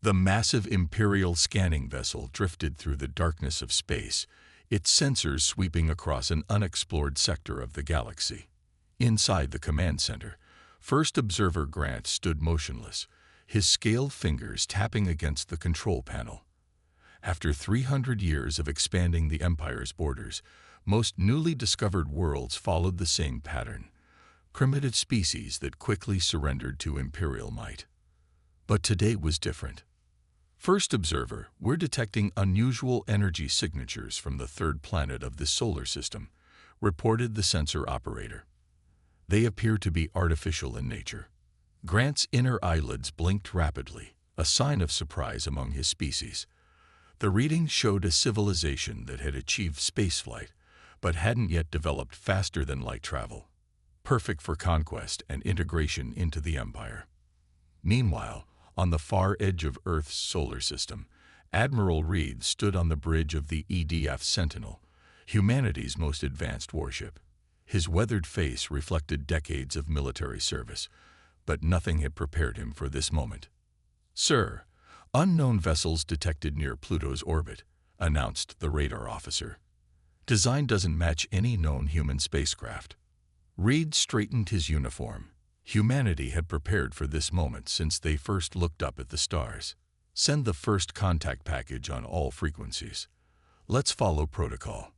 The massive Imperial scanning vessel drifted through the darkness of space, its sensors sweeping across an unexplored sector of the galaxy. Inside the command center, First Observer Grant stood motionless, his scaled fingers tapping against the control panel. After 300 years of expanding the Empire's borders, most newly discovered worlds followed the same pattern: primitive species that quickly surrendered to Imperial might. But today was different. First Observer, we're detecting unusual energy signatures from the third planet of this solar system, reported the sensor operator. They appear to be artificial in nature. Grant's inner eyelids blinked rapidly, a sign of surprise among his species. The reading showed a civilization that had achieved spaceflight, but hadn't yet developed faster than light travel, perfect for conquest and integration into the Empire. Meanwhile, on the far edge of Earth's solar system, Admiral Reed stood on the bridge of the EDF Sentinel, humanity's most advanced warship. His weathered face reflected decades of military service, but nothing had prepared him for this moment. "Sir, unknown vessels detected near Pluto's orbit," announced the radar officer. "Design doesn't match any known human spacecraft." Reed straightened his uniform. Humanity had prepared for this moment since they first looked up at the stars. "Send the first contact package on all frequencies. Let's follow protocol."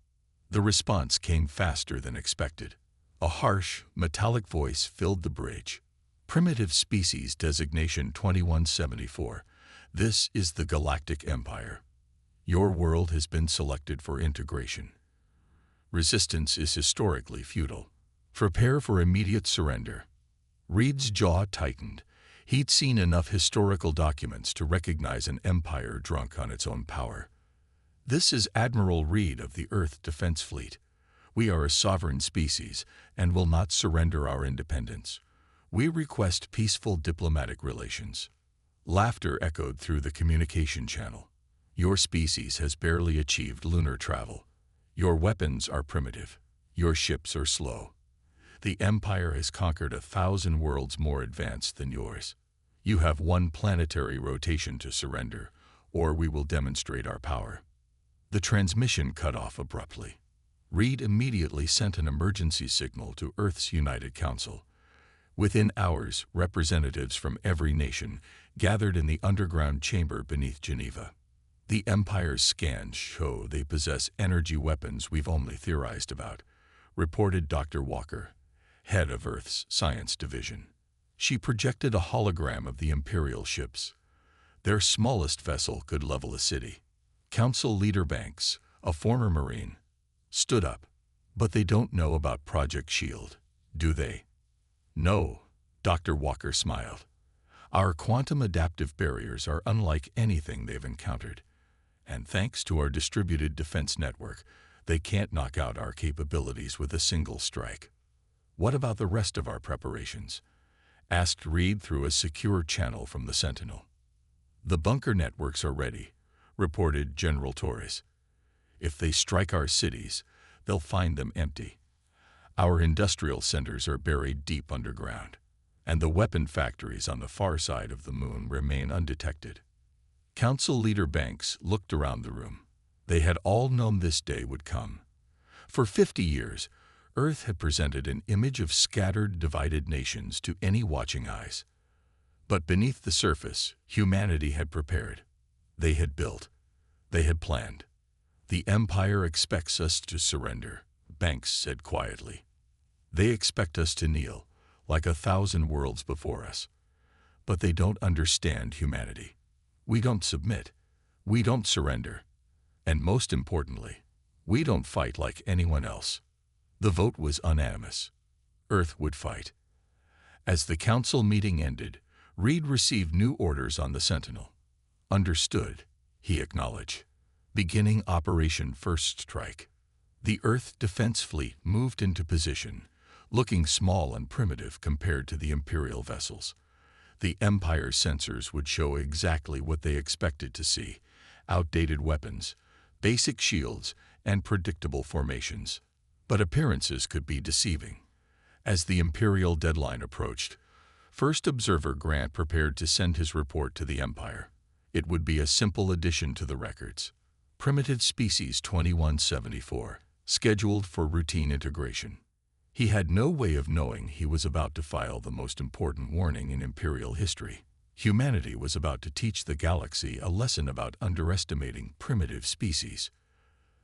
The response came faster than expected. A harsh, metallic voice filled the bridge. "Primitive species designation 2174. This is the Galactic Empire. Your world has been selected for integration. Resistance is historically futile. Prepare for immediate surrender." Reed's jaw tightened. He'd seen enough historical documents to recognize an empire drunk on its own power. "This is Admiral Reed of the Earth Defense Fleet. We are a sovereign species and will not surrender our independence. We request peaceful diplomatic relations." Laughter echoed through the communication channel. "Your species has barely achieved lunar travel. Your weapons are primitive. Your ships are slow. The Empire has conquered 1,000 worlds more advanced than yours. You have one planetary rotation to surrender, or we will demonstrate our power." The transmission cut off abruptly. Reed immediately sent an emergency signal to Earth's United Council. Within hours, representatives from every nation gathered in the underground chamber beneath Geneva. "The Empire's scans show they possess energy weapons we've only theorized about," reported Dr. Walker, head of Earth's Science Division. She projected a hologram of the Imperial ships. Their smallest vessel could level a city. Council Leader Banks, a former Marine, stood up. "But they don't know about Project Shield, do they?" "No," Dr. Walker smiled. "Our quantum adaptive barriers are unlike anything they've encountered. And thanks to our distributed defense network, they can't knock out our capabilities with a single strike." "What about the rest of our preparations?" asked Reed through a secure channel from the Sentinel. "The bunker networks are ready," reported General Torres. "If they strike our cities, they'll find them empty. Our industrial centers are buried deep underground, and the weapon factories on the far side of the moon remain undetected." Council Leader Banks looked around the room. They had all known this day would come. For 50 years, Earth had presented an image of scattered, divided nations to any watching eyes. But beneath the surface, humanity had prepared. They had built. They had planned. "The Empire expects us to surrender," Banks said quietly. "They expect us to kneel, like 1,000 worlds before us. But they don't understand humanity. We don't submit. We don't surrender. And most importantly, we don't fight like anyone else." The vote was unanimous. Earth would fight. As the council meeting ended, Reed received new orders on the Sentinel. "Understood," he acknowledged. "Beginning Operation First Strike." The Earth Defense Fleet moved into position, looking small and primitive compared to the Imperial vessels. The Empire's sensors would show exactly what they expected to see: outdated weapons, basic shields, and predictable formations. But appearances could be deceiving. As the Imperial deadline approached, First Observer Grant prepared to send his report to the Empire. It would be a simple addition to the records. Primitive Species 2174, scheduled for routine integration. He had no way of knowing he was about to file the most important warning in Imperial history. Humanity was about to teach the galaxy a lesson about underestimating primitive species.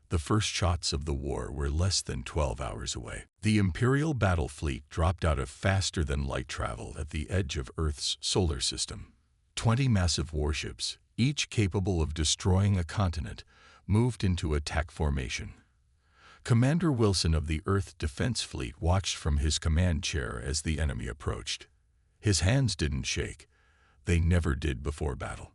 The first shots of the war were less than 12 hours away. The Imperial battle fleet dropped out of faster-than-light travel at the edge of Earth's solar system. 20 massive warships, each capable of destroying a continent, moved into attack formation. Commander Wilson of the Earth Defense Fleet watched from his command chair as the enemy approached. His hands didn't shake. They never did before battle.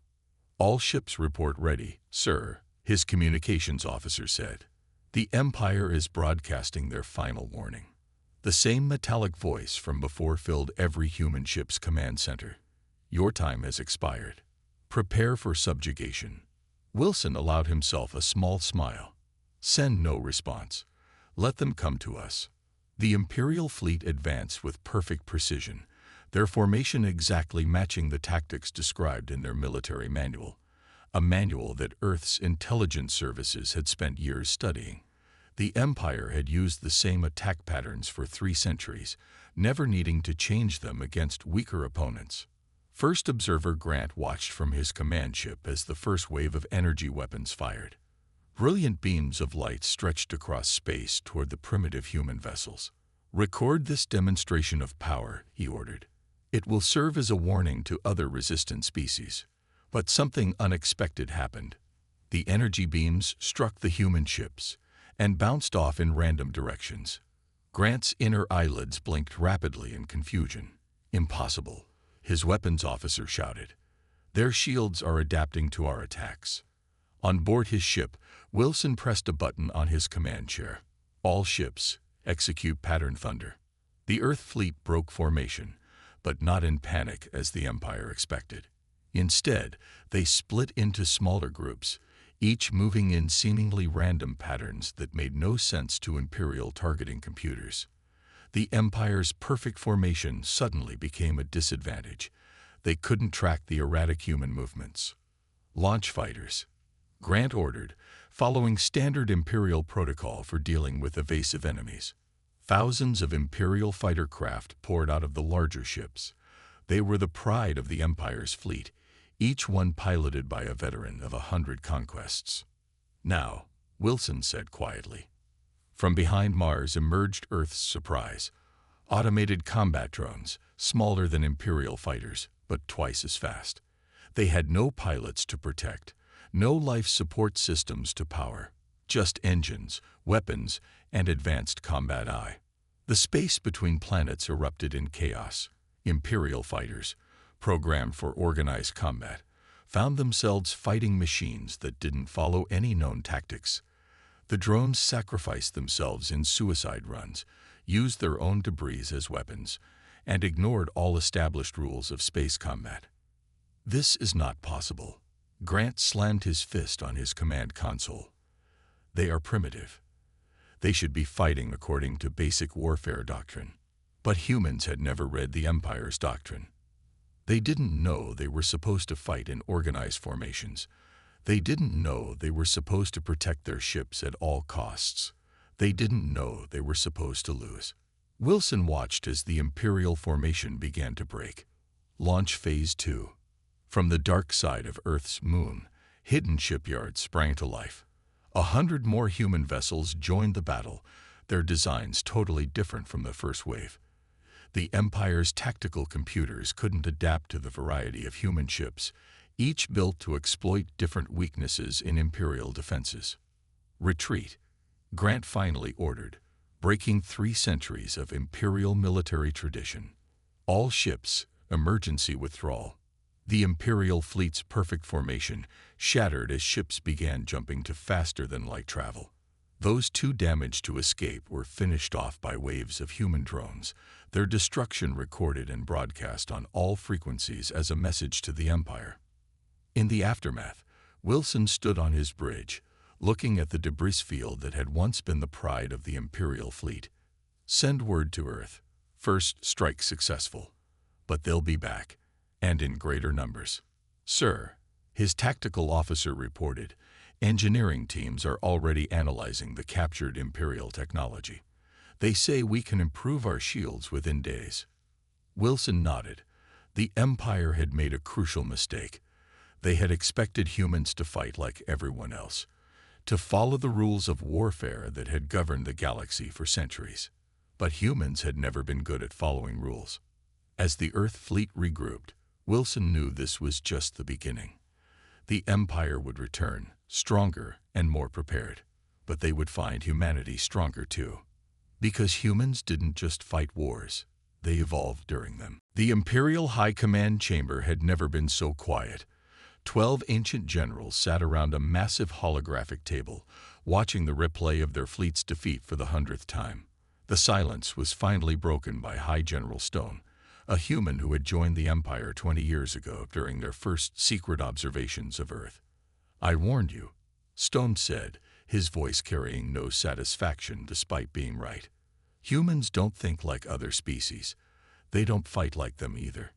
"All ships report ready, sir," his communications officer said. "The Empire is broadcasting their final warning." The same metallic voice from before filled every human ship's command center. "Your time has expired. Prepare for subjugation." Wilson allowed himself a small smile. "Send no response. Let them come to us." The Imperial fleet advanced with perfect precision, their formation exactly matching the tactics described in their military manual, a manual that Earth's intelligence services had spent years studying. The Empire had used the same attack patterns for 3 centuries, never needing to change them against weaker opponents. First Observer Grant watched from his command ship as the first wave of energy weapons fired. Brilliant beams of light stretched across space toward the primitive human vessels. "Record this demonstration of power," he ordered. "It will serve as a warning to other resistant species." But something unexpected happened. The energy beams struck the human ships and bounced off in random directions. Grant's inner eyelids blinked rapidly in confusion. "Impossible," his weapons officer shouted. "Their shields are adapting to our attacks." On board his ship, Wilson pressed a button on his command chair. "All ships, execute pattern thunder." The Earth fleet broke formation, but not in panic as the Empire expected. Instead, they split into smaller groups, each moving in seemingly random patterns that made no sense to Imperial targeting computers. The Empire's perfect formation suddenly became a disadvantage. They couldn't track the erratic human movements. "Launch fighters," Grant ordered, following standard Imperial protocol for dealing with evasive enemies. Thousands of Imperial fighter craft poured out of the larger ships. They were the pride of the Empire's fleet, each one piloted by a veteran of 100 conquests. "Now," Wilson said quietly. From behind Mars emerged Earth's surprise. Automated combat drones, smaller than Imperial fighters, but twice as fast. They had no pilots to protect, no life support systems to power, just engines, weapons, and advanced combat eye. The space between planets erupted in chaos. Imperial fighters, programmed for organized combat, found themselves fighting machines that didn't follow any known tactics. The drones sacrificed themselves in suicide runs, used their own debris as weapons, and ignored all established rules of space combat. "This is not possible." Grant slammed his fist on his command console. "They are primitive. They should be fighting according to basic warfare doctrine." But humans had never read the Empire's doctrine. They didn't know they were supposed to fight in organized formations. They didn't know they were supposed to protect their ships at all costs. They didn't know they were supposed to lose. Wilson watched as the Imperial formation began to break. Launch Phase 2. From the dark side of Earth's moon, hidden shipyards sprang to life. 100 more human vessels joined the battle, their designs totally different from the first wave. The Empire's tactical computers couldn't adapt to the variety of human ships, each built to exploit different weaknesses in Imperial defenses. "Retreat," Grant finally ordered, breaking 3 centuries of Imperial military tradition. "All ships, emergency withdrawal." The Imperial fleet's perfect formation shattered as ships began jumping to faster-than-light travel. Those too damaged to escape were finished off by waves of human drones, their destruction recorded and broadcast on all frequencies as a message to the Empire. In the aftermath, Wilson stood on his bridge, looking at the debris field that had once been the pride of the Imperial fleet. "Send word to Earth. First strike successful. But they'll be back, and in greater numbers." "Sir," His tactical officer reported, engineering teams are already analyzing the captured Imperial technology. They say we can improve our shields within days. Wilson nodded. The Empire had made a crucial mistake. They had expected humans to fight like everyone else, to follow the rules of warfare that had governed the galaxy for centuries. But humans had never been good at following rules. As the Earth fleet regrouped, Wilson knew this was just the beginning. The Empire would return, stronger and more prepared. But they would find humanity stronger too. Because humans didn't just fight wars, they evolved during them. The Imperial High Command Chamber had never been so quiet. 12 ancient generals sat around a massive holographic table, watching the replay of their fleet's defeat for the 100th time. The silence was finally broken by High General Stone, a human who had joined the Empire 20 years ago during their first secret observations of Earth. "I warned you," Stone said, his voice carrying no satisfaction despite being right. "Humans don't think like other species. They don't fight like them either."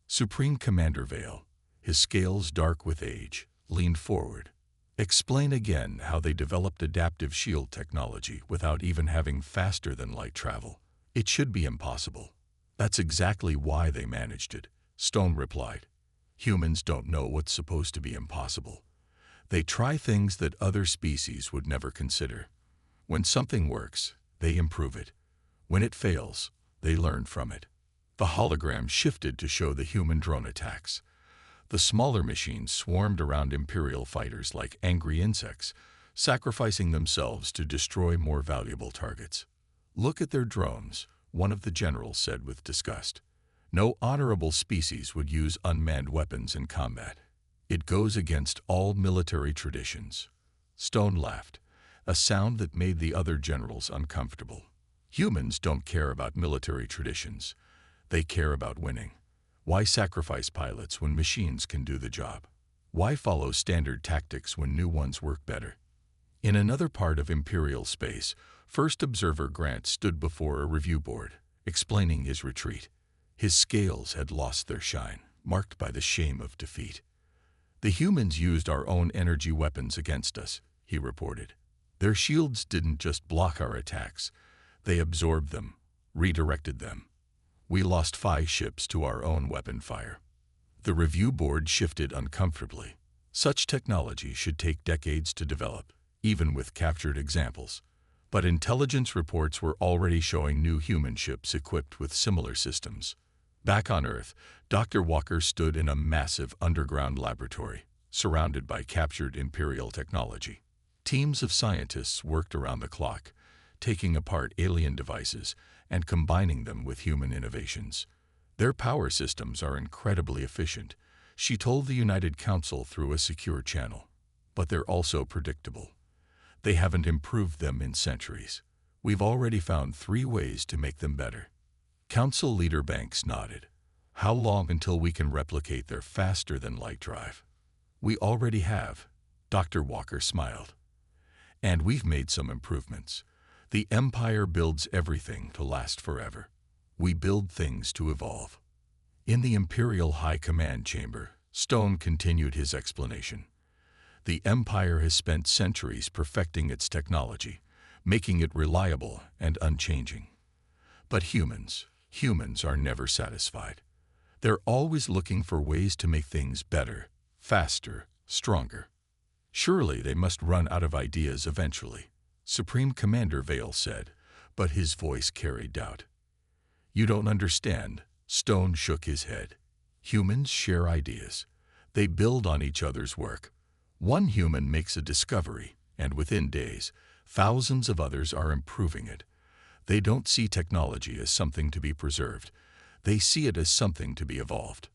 Supreme Commander Vale, his scales dark with age, leaned forward. "Explain again how they developed adaptive shield technology without even having faster-than-light travel. It should be impossible." "That's exactly why they managed it," Stone replied. "Humans don't know what's supposed to be impossible. They try things that other species would never consider. When something works, they improve it. When it fails, they learn from it." The hologram shifted to show the human drone attacks. The smaller machines swarmed around Imperial fighters like angry insects, sacrificing themselves to destroy more valuable targets. "Look at their drones," one of the generals said with disgust. "No honorable species would use unmanned weapons in combat. It goes against all military traditions." Stone laughed, a sound that made the other generals uncomfortable. "Humans don't care about military traditions. They care about winning. Why sacrifice pilots when machines can do the job? Why follow standard tactics when new ones work better?" In another part of Imperial space, First Observer Grant stood before a review board, explaining his retreat. His scales had lost their shine, marked by the shame of defeat. "The humans used our own energy weapons against us," he reported. "Their shields didn't just block our attacks. They absorbed them, redirected them. We lost 5 ships to our own weapon fire." The review board shifted uncomfortably. Such technology should take decades to develop, even with captured examples. But intelligence reports were already showing new human ships equipped with similar systems. Back on Earth, Dr. Walker stood in a massive underground laboratory, surrounded by captured Imperial technology. Teams of scientists worked around the clock, taking apart alien devices and combining them with human innovations. "Their power systems are incredibly efficient," she told the United Council through a secure channel. "But they're also predictable. They haven't improved them in centuries. We've already found 3 ways to make them better." Council Leader Banks nodded. "How long until we can replicate their faster-than-light drive?" "We already have," Dr. Walker smiled. "And we've made some improvements. The Empire builds everything to last forever. We build things to evolve." In the Imperial High Command Chamber, Stone continued his explanation. "The Empire has spent centuries perfecting its technology, making it reliable and unchanging. But humans are never satisfied. They're always looking for ways to make things better, faster, stronger. Surely they must run out of ideas eventually," Supreme Commander Vale said, but his voice carried doubt. "You don't understand," Stone shook his head. "Humans share ideas. They build on each other's work. One human makes a discovery, and within days, thousands of others are improving it. They don't see technology as something to be preserved. They see it as something to be evolved."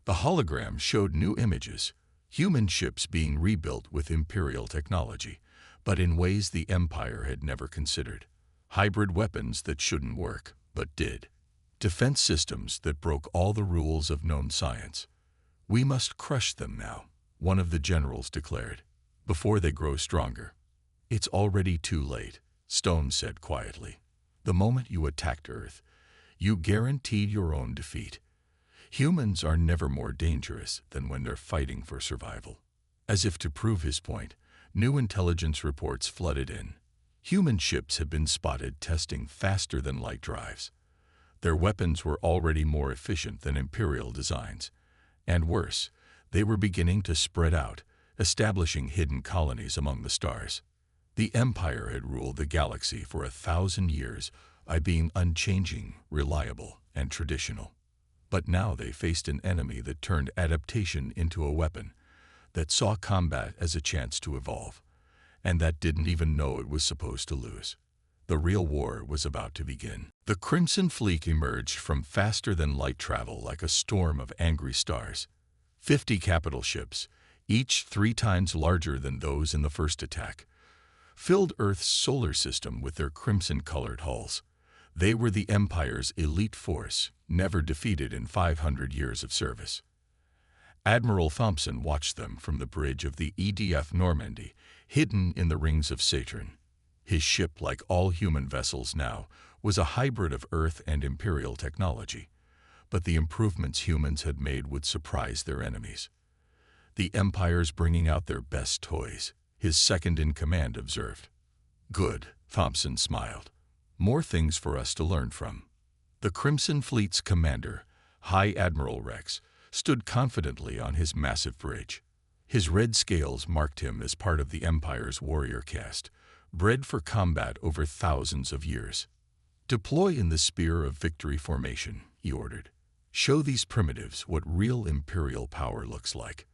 The hologram showed new images, human ships being rebuilt with Imperial technology, but in ways the Empire had never considered. Hybrid weapons that shouldn't work, but did. Defense systems that broke all the rules of known science. "We must crush them now," one of the generals declared, "before they grow stronger." "It's already too late," Stone said quietly. "The moment you attacked Earth, you guaranteed your own defeat. Humans are never more dangerous than when they're fighting for survival. As if to prove his point, new intelligence reports flooded in. Human ships had been spotted testing faster-than-light drives. Their weapons were already more efficient than Imperial designs. And worse, they were beginning to spread out, establishing hidden colonies among the stars. The Empire had ruled the galaxy for 1,000 years by being unchanging, reliable, and traditional. But now they faced an enemy that turned adaptation into a weapon, that saw combat as a chance to evolve, and that didn't even know it was supposed to lose. The real war was about to begin. The Crimson Fleet emerged from faster-than-light travel like a storm of angry stars. 50 capital ships, each 3 times larger than those in the first attack, filled Earth's solar system with their crimson-colored hulls. They were the Empire's elite force, never defeated in 500 years of service. Admiral Thompson watched them from the bridge of the EDF Normandy, hidden in the rings of Saturn. His ship, like all human vessels now, was a hybrid of Earth and Imperial technology. But the improvements humans had made would surprise their enemies. The Empire's bringing out their best toys, his second-in-command observed. Good, Thompson smiled. More things for us to learn from. The Crimson Fleet's commander, High Admiral Rex, stood confidently on his massive bridge. His red scales marked him as part of the Empire's warrior caste, bred for combat over thousands of years. Deploy in the Spear of Victory formation, he ordered. Show these primitives what real Imperial power looks like.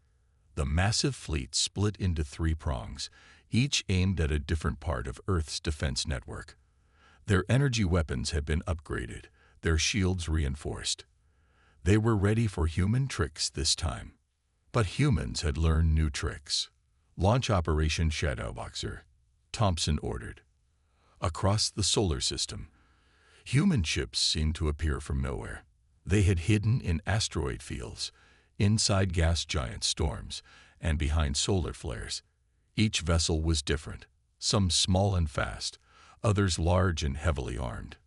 The massive fleet split into 3 prongs, each aimed at a different part of Earth's defense network. Their energy weapons had been upgraded, their shields reinforced. They were ready for human tricks this time. But humans had learned new tricks. Launch Operation Shadowboxer, Thompson ordered. Across the solar system, human ships seemed to appear from nowhere. They had hidden in asteroid fields, inside gas giant storms, and behind solar flares. Each vessel was different, some small and fast, others large and heavily armed.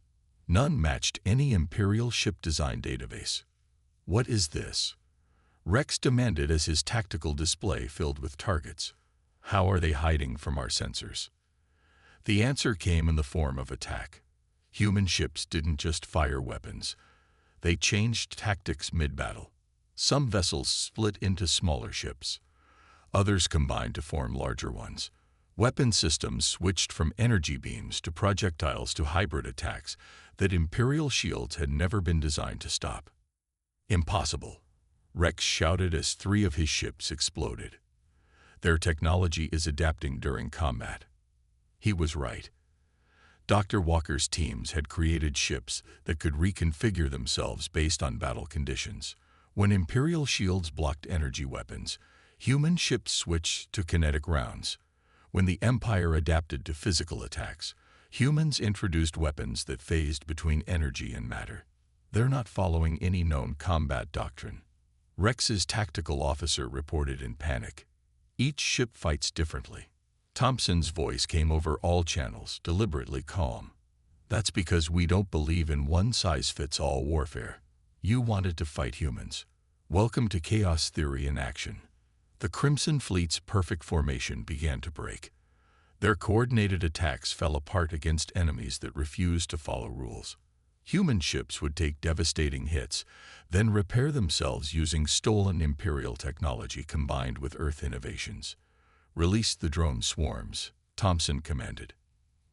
None matched any Imperial ship design database. What is this? Rex demanded as his tactical display filled with targets. How are they hiding from our sensors? The answer came in the form of attack. Human ships didn't just fire weapons. They changed tactics mid-battle. Some vessels split into smaller ships. Others combined to form larger ones. Weapon systems switched from energy beams to projectiles to hybrid attacks that Imperial shields had never been designed to stop. Impossible, Rex shouted as 3 of his ships exploded. Their technology is adapting during combat. He was right. Dr. Walker's teams had created ships that could reconfigure themselves based on battle conditions. When Imperial shields blocked energy weapons, human ships switched to kinetic rounds. When the Empire adapted to physical attacks, humans introduced weapons that phased between energy and matter. They're not following any known combat doctrine. Rex's tactical officer reported in panic. Each ship fights differently. Thompson's voice came over all channels, deliberately calm. That's because we don't believe in one-size-fits-all warfare. You wanted to fight humans. Welcome to chaos theory in action. The Crimson Fleet's perfect formation began to break. Their coordinated attacks fell apart against enemies that refused to follow rules. Human ships would take devastating hits, then repair themselves using stolen Imperial technology combined with Earth innovations. Release the drone swarms, Thompson commanded.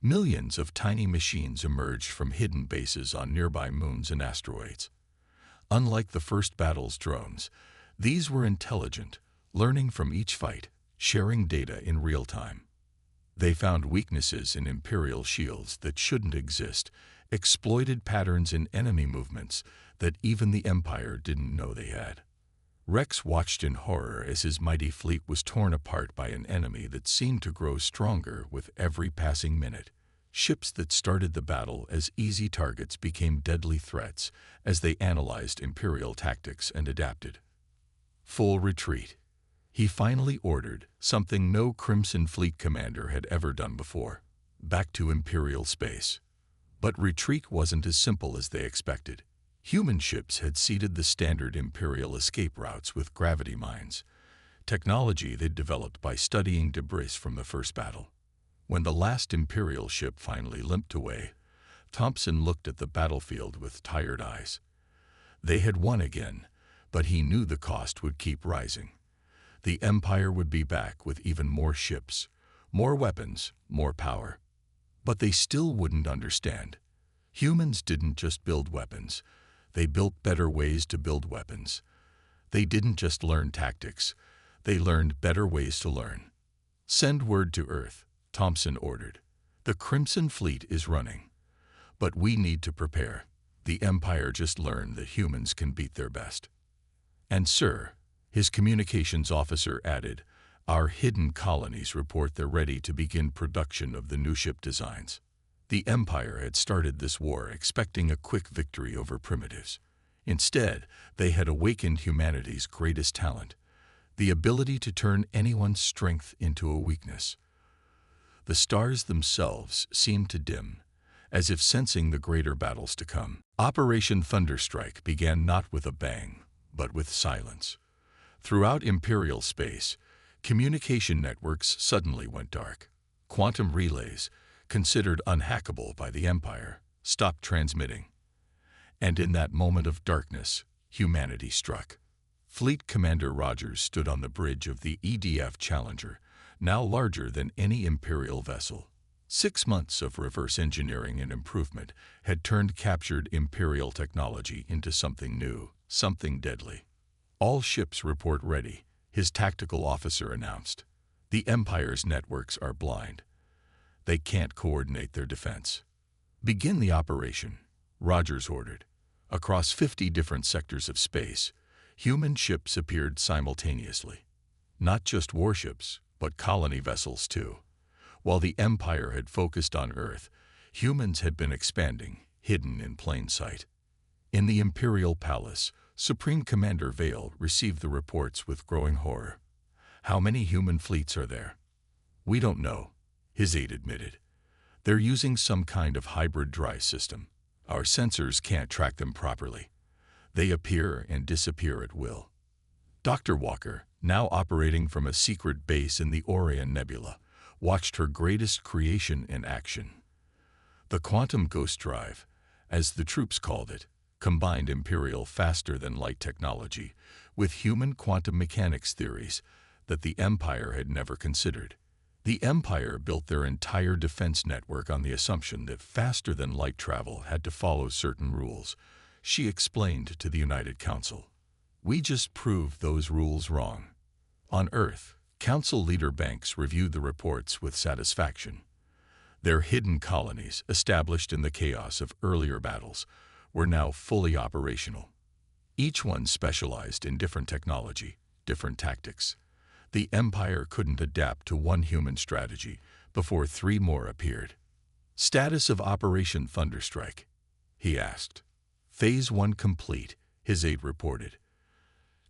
Millions of tiny machines emerged from hidden bases on nearby moons and asteroids. Unlike the first battle's drones, these were intelligent, learning from each fight, sharing data in real time. They found weaknesses in Imperial shields that shouldn't exist, exploited patterns in enemy movements that even the Empire didn't know they had. Rex watched in horror as his mighty fleet was torn apart by an enemy that seemed to grow stronger with every passing minute. Ships that started the battle as easy targets became deadly threats as they analyzed Imperial tactics and adapted. Full retreat. He finally ordered, something no Crimson Fleet commander had ever done before. Back to Imperial space. But retreat wasn't as simple as they expected. Human ships had seeded the standard Imperial escape routes with gravity mines, technology they'd developed by studying debris from the first battle. When the last Imperial ship finally limped away, Thompson looked at the battlefield with tired eyes. They had won again, but he knew the cost would keep rising. The Empire would be back with even more ships, more weapons, more power. But they still wouldn't understand. Humans didn't just build weapons. They built better ways to build weapons. They didn't just learn tactics. They learned better ways to learn. "Send word to Earth," Thompson ordered. "The Crimson Fleet is running. But we need to prepare. The Empire just learned that humans can beat their best." "And sir," his communications officer added, "our hidden colonies report they're ready to begin production of the new ship designs." The Empire had started this war expecting a quick victory over primitives. Instead, they had awakened humanity's greatest talent, the ability to turn anyone's strength into a weakness. The stars themselves seemed to dim, as if sensing the greater battles to come. Operation Thunderstrike began not with a bang, but with silence. Throughout Imperial space, communication networks suddenly went dark. Quantum relays, considered unhackable by the Empire, stopped transmitting. And in that moment of darkness, humanity struck. Fleet Commander Rogers stood on the bridge of the EDF Challenger, now larger than any Imperial vessel. 6 months of reverse engineering and improvement had turned captured Imperial technology into something new, something deadly. "All ships report ready," his tactical officer announced. "The Empire's networks are blind. They can't coordinate their defense." "Begin the operation," Rogers ordered. Across 50 different sectors of space, human ships appeared simultaneously. Not just warships, but colony vessels too. While the Empire had focused on Earth, humans had been expanding, hidden in plain sight. In the Imperial Palace, Supreme Commander Vale received the reports with growing horror. "How many human fleets are there?" "We don't know," his aide admitted. "They're using some kind of hybrid dry system. Our sensors can't track them properly. They appear and disappear at will." Dr. Walker, now operating from a secret base in the Orion Nebula, watched her greatest creation in action. The Quantum Ghost Drive, as the troops called it, combined Imperial faster-than-light technology with human quantum mechanics theories that the Empire had never considered. The Empire built their entire defense network on the assumption that faster-than-light travel had to follow certain rules, she explained to the United Council. "We just proved those rules wrong." On Earth, Council leader Banks reviewed the reports with satisfaction. Their hidden colonies, established in the chaos of earlier battles, were now fully operational. Each one specialized in different technology, different tactics. The Empire couldn't adapt to one human strategy before 3 more appeared. "Status of Operation Thunderstrike?" he asked. "Phase 1 complete," his aide reported.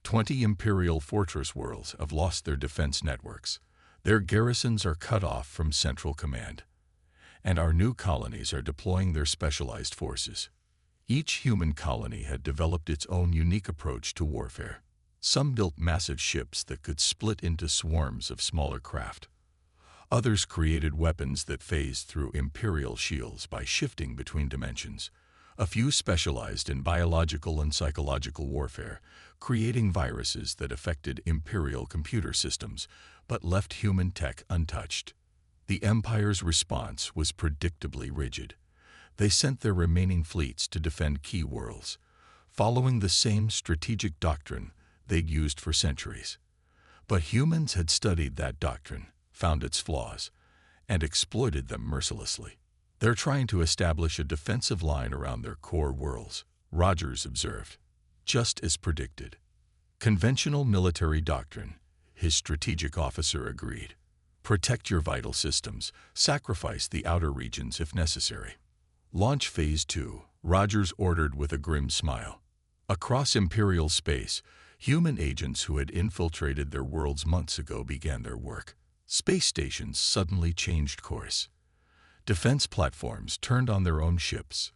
20 Imperial fortress worlds have lost their defense networks. Their garrisons are cut off from Central Command. And our new colonies are deploying their specialized forces. Each human colony had developed its own unique approach to warfare. Some built massive ships that could split into swarms of smaller craft. Others created weapons that phased through Imperial shields by shifting between dimensions. A few specialized in biological and psychological warfare, creating viruses that affected Imperial computer systems but left human tech untouched. The Empire's response was predictably rigid. They sent their remaining fleets to defend key worlds, following the same strategic doctrine they'd used for centuries. But humans had studied that doctrine, found its flaws, and exploited them mercilessly. "They're trying to establish a defensive line around their core worlds," Rogers observed. "Just as predicted." "Conventional military doctrine," his strategic officer agreed. "Protect your vital systems, sacrifice the outer regions if necessary." "Launch Phase 2, Rogers ordered with a grim smile. Across Imperial space, human agents who had infiltrated their worlds months ago began their work. Space stations suddenly changed course. Defense platforms turned on their own ships.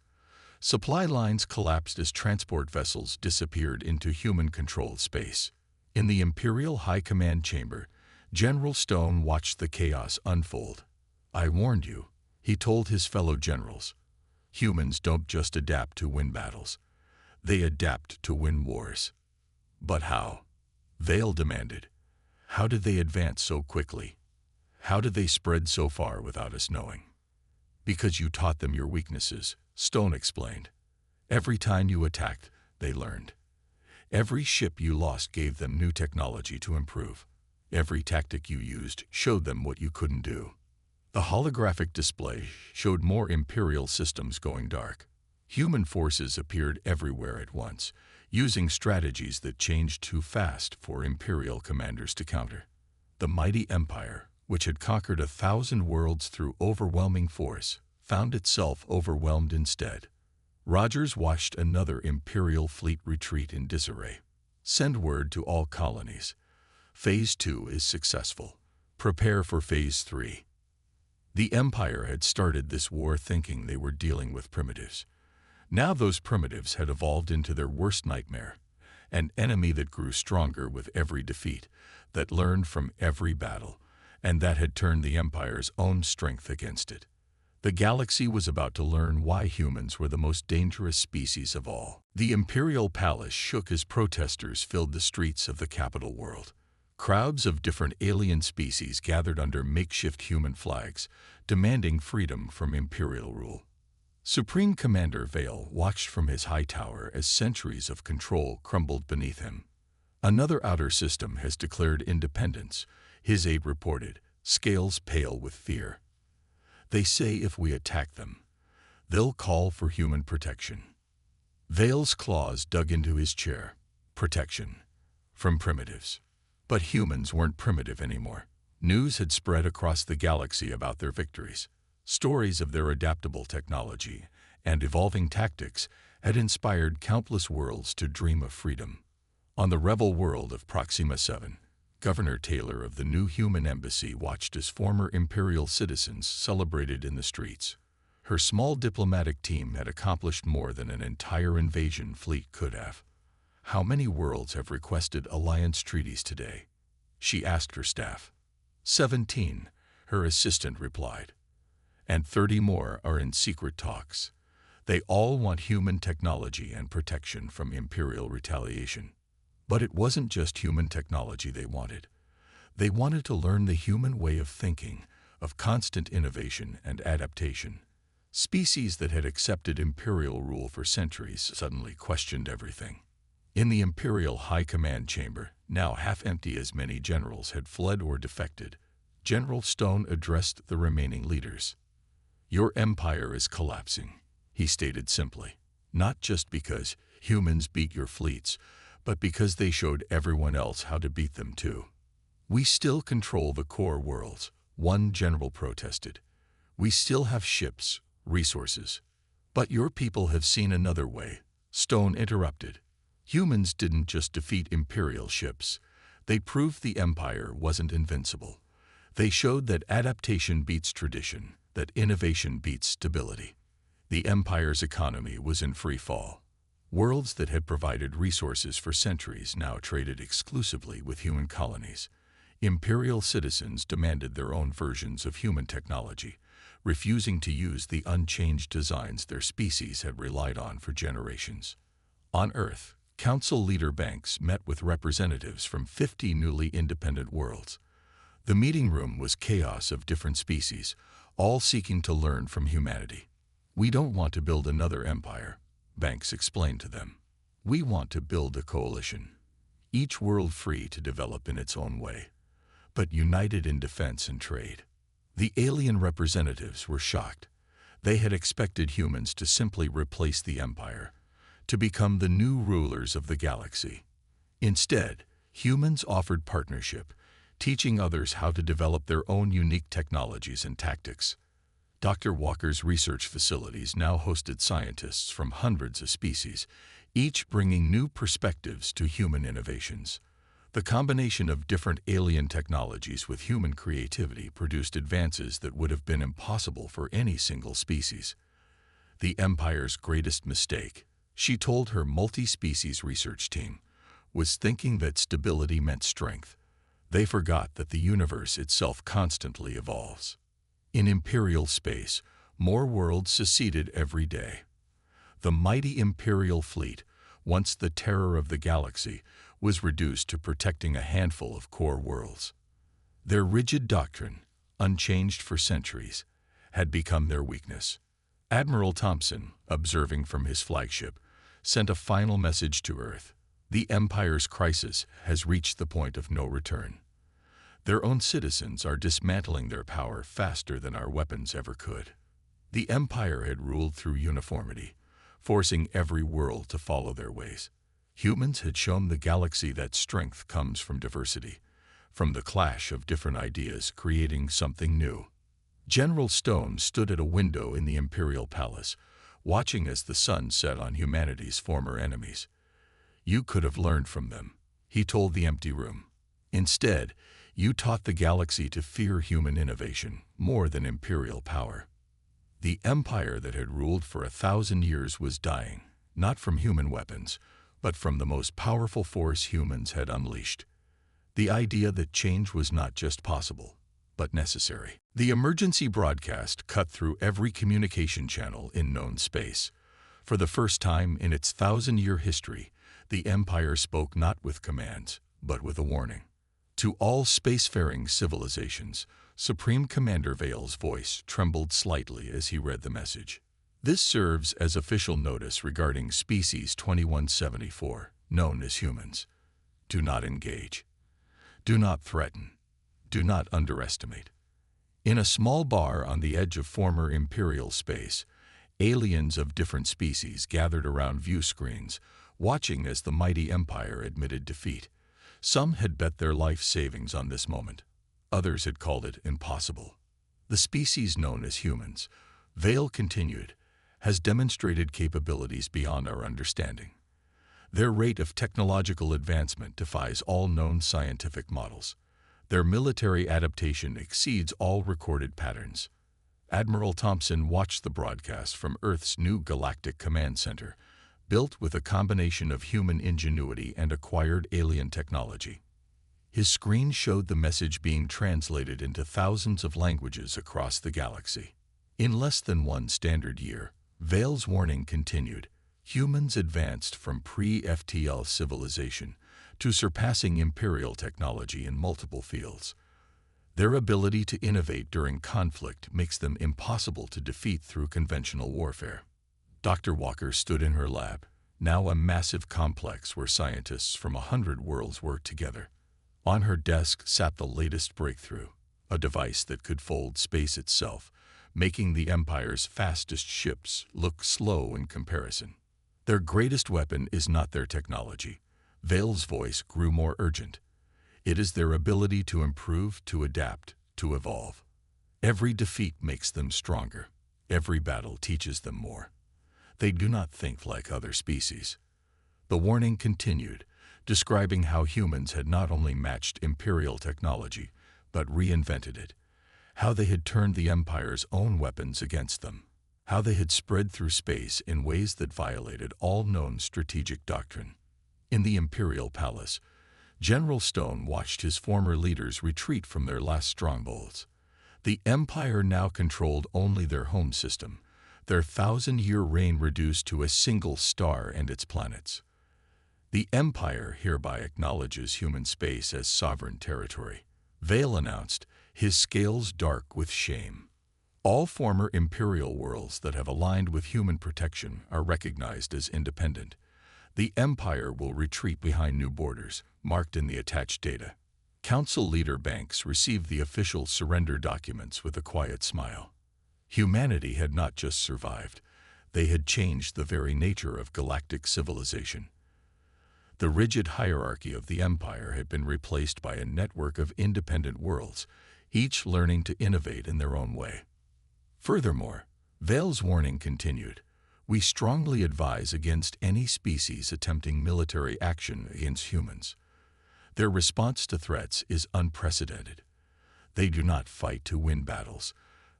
Supply lines collapsed as transport vessels disappeared into human-controlled space. In the Imperial High Command Chamber, General Stone watched the chaos unfold. "I warned you," he told his fellow generals. "Humans don't just adapt to win battles. They adapt to win wars." "But how?" Vale demanded. "How did they advance so quickly? How did they spread so far without us knowing?" "Because you taught them your weaknesses," Stone explained. "Every time you attacked, they learned. Every ship you lost gave them new technology to improve. Every tactic you used showed them what you couldn't do." The holographic display showed more Imperial systems going dark. Human forces appeared everywhere at once, using strategies that changed too fast for Imperial commanders to counter. The mighty Empire, which had conquered 1,000 worlds through overwhelming force, found itself overwhelmed instead. Rogers watched another Imperial fleet retreat in disarray. "Send word to all colonies. Phase 2 is successful. Prepare for Phase 3. The Empire had started this war thinking they were dealing with primitives. Now those primitives had evolved into their worst nightmare, an enemy that grew stronger with every defeat, that learned from every battle, and that had turned the Empire's own strength against it. The galaxy was about to learn why humans were the most dangerous species of all. The Imperial Palace shook as protesters filled the streets of the capital world. Crowds of different alien species gathered under makeshift human flags, demanding freedom from Imperial rule. Supreme Commander Vale watched from his high tower as centuries of control crumbled beneath him. "Another outer system has declared independence," his aide reported, scales pale with fear. "They say if we attack them, they'll call for human protection." Vale's claws dug into his chair. Protection. From primitives. But humans weren't primitive anymore. News had spread across the galaxy about their victories. Stories of their adaptable technology and evolving tactics had inspired countless worlds to dream of freedom. On the rebel world of Proxima 7, Governor Taylor of the new human embassy watched as former Imperial citizens celebrated in the streets. Her small diplomatic team had accomplished more than an entire invasion fleet could have. "How many worlds have requested alliance treaties today?" she asked her staff. 17, her assistant replied. "And 30 more are in secret talks. They all want human technology and protection from Imperial retaliation." But it wasn't just human technology they wanted. They wanted to learn the human way of thinking, of constant innovation and adaptation. Species that had accepted Imperial rule for centuries suddenly questioned everything. In the Imperial High Command Chamber, now half empty as many generals had fled or defected, General Stone addressed the remaining leaders. "Your empire is collapsing," he stated simply. "Not just because humans beat your fleets, but because they showed everyone else how to beat them too. We still control the core worlds," one general protested. "We still have ships, resources. But your people have seen another way," Stone interrupted. "Humans didn't just defeat Imperial ships. They proved the Empire wasn't invincible. They showed that adaptation beats tradition, that innovation beats stability. The Empire's economy was in free fall. Worlds that had provided resources for centuries now traded exclusively with human colonies. Imperial citizens demanded their own versions of human technology, refusing to use the unchanged designs their species had relied on for generations." On Earth, Council Leader Banks met with representatives from 50 newly independent worlds. The meeting room was chaos of different species, all seeking to learn from humanity. "We don't want to build another empire," Banks explained to them. "We want to build a coalition, each world free to develop in its own way, but united in defense and trade." The alien representatives were shocked. They had expected humans to simply replace the Empire, to become the new rulers of the galaxy. Instead, humans offered partnership, teaching others how to develop their own unique technologies and tactics. Dr. Walker's research facilities now hosted scientists from hundreds of species, each bringing new perspectives to human innovations. The combination of different alien technologies with human creativity produced advances that would have been impossible for any single species. the Empire's greatest mistake, she told her multi-species research team, was thinking that stability meant strength. They forgot that the universe itself constantly evolves. In Imperial space, more worlds seceded every day. The mighty Imperial fleet, once the terror of the galaxy, was reduced to protecting a handful of core worlds. Their rigid doctrine, unchanged for centuries, had become their weakness. Admiral Thompson, observing from his flagship, sent a final message to Earth. The Empire's crisis has reached the point of no return. Their own citizens are dismantling their power faster than our weapons ever could. The Empire had ruled through uniformity, forcing every world to follow their ways. Humans had shown the galaxy that strength comes from diversity, from the clash of different ideas creating something new. General Stone stood at a window in the Imperial Palace, watching as the sun set on humanity's former enemies. You could have learned from them, he told the empty room. Instead, you taught the galaxy to fear human innovation more than imperial power. The empire that had ruled for 1,000 years was dying, not from human weapons, but from the most powerful force humans had unleashed. The idea that change was not just possible, but necessary. The emergency broadcast cut through every communication channel in known space. For the first time in its 1,000-year history, the Empire spoke not with commands, but with a warning. To all spacefaring civilizations, Supreme Commander Vale's voice trembled slightly as he read the message. This serves as official notice regarding Species 2174, known as humans. Do not engage. Do not threaten. Do not underestimate. In a small bar on the edge of former Imperial space, aliens of different species gathered around view screens, watching as the mighty Empire admitted defeat. Some had bet their life savings on this moment. Others had called it impossible. The species known as humans, Vale continued, has demonstrated capabilities beyond our understanding. Their rate of technological advancement defies all known scientific models. Their military adaptation exceeds all recorded patterns. Admiral Thompson watched the broadcast from Earth's new Galactic Command Center, built with a combination of human ingenuity and acquired alien technology. His screen showed the message being translated into thousands of languages across the galaxy. In less than one standard year, Vale's warning continued. Humans advanced from pre-FTL civilization to surpassing Imperial technology in multiple fields. Their ability to innovate during conflict makes them impossible to defeat through conventional warfare. Dr. Walker stood in her lab, now a massive complex where scientists from 100 worlds worked together. On her desk sat the latest breakthrough, a device that could fold space itself, making the Empire's fastest ships look slow in comparison. Their greatest weapon is not their technology. Vale's voice grew more urgent. It is their ability to improve, to adapt, to evolve. Every defeat makes them stronger. Every battle teaches them more. They do not think like other species. The warning continued, describing how humans had not only matched Imperial technology, but reinvented it. How they had turned the Empire's own weapons against them. How they had spread through space in ways that violated all known strategic doctrine. In the Imperial Palace, General Stone watched his former leaders retreat from their last strongholds. The Empire now controlled only their home system, their 1,000-year reign reduced to a single star and its planets. The Empire hereby acknowledges human space as sovereign territory. Vale announced, his scales dark with shame. All former Imperial worlds that have aligned with human protection are recognized as independent. The Empire will retreat behind new borders, marked in the attached data. Council leader Banks received the official surrender documents with a quiet smile. Humanity had not just survived, they had changed the very nature of galactic civilization. The rigid hierarchy of the Empire had been replaced by a network of independent worlds, each learning to innovate in their own way. Furthermore, Vale's warning continued. We strongly advise against any species attempting military action against humans. Their response to threats is unprecedented. They do not fight to win battles.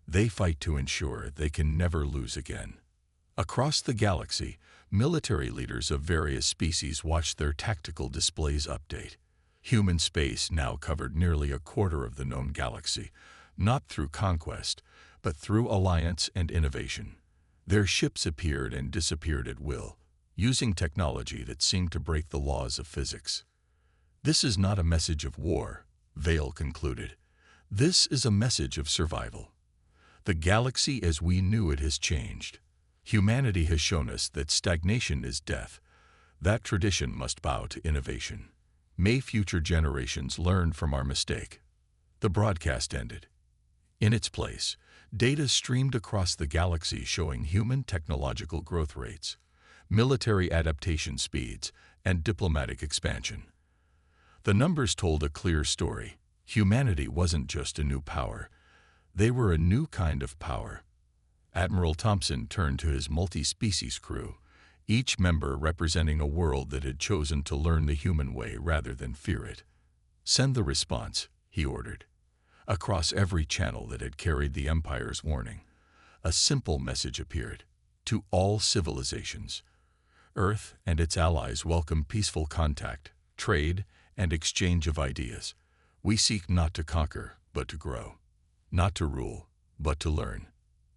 They fight to ensure they can never lose again. Across the galaxy, military leaders of various species watched their tactical displays update. Human space now covered nearly a quarter of the known galaxy, not through conquest, but through alliance and innovation. Their ships appeared and disappeared at will, using technology that seemed to break the laws of physics. This is not a message of war, Vale concluded. This is a message of survival. The galaxy as we knew it has changed. Humanity has shown us that stagnation is death. That tradition must bow to innovation. May future generations learn from our mistake. The broadcast ended. In its place, data streamed across the galaxy showing human technological growth rates, military adaptation speeds, and diplomatic expansion. The numbers told a clear story. Humanity wasn't just a new power. They were a new kind of power. Admiral Thompson turned to his multi-species crew, each member representing a world that had chosen to learn the human way rather than fear it. "Send the response," he ordered. Across every channel that had carried the Empire's warning, a simple message appeared. To all civilizations, Earth and its allies welcome peaceful contact, trade, and exchange of ideas. We seek not to conquer, but to grow. Not to rule, but to learn.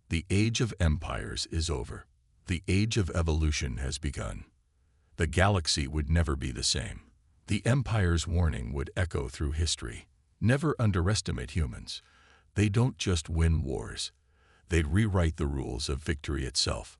The age of empires is over. The age of evolution has begun. The galaxy would never be the same. The Empire's warning would echo through history. Never underestimate humans. They don't just win wars. They rewrite the rules of victory itself.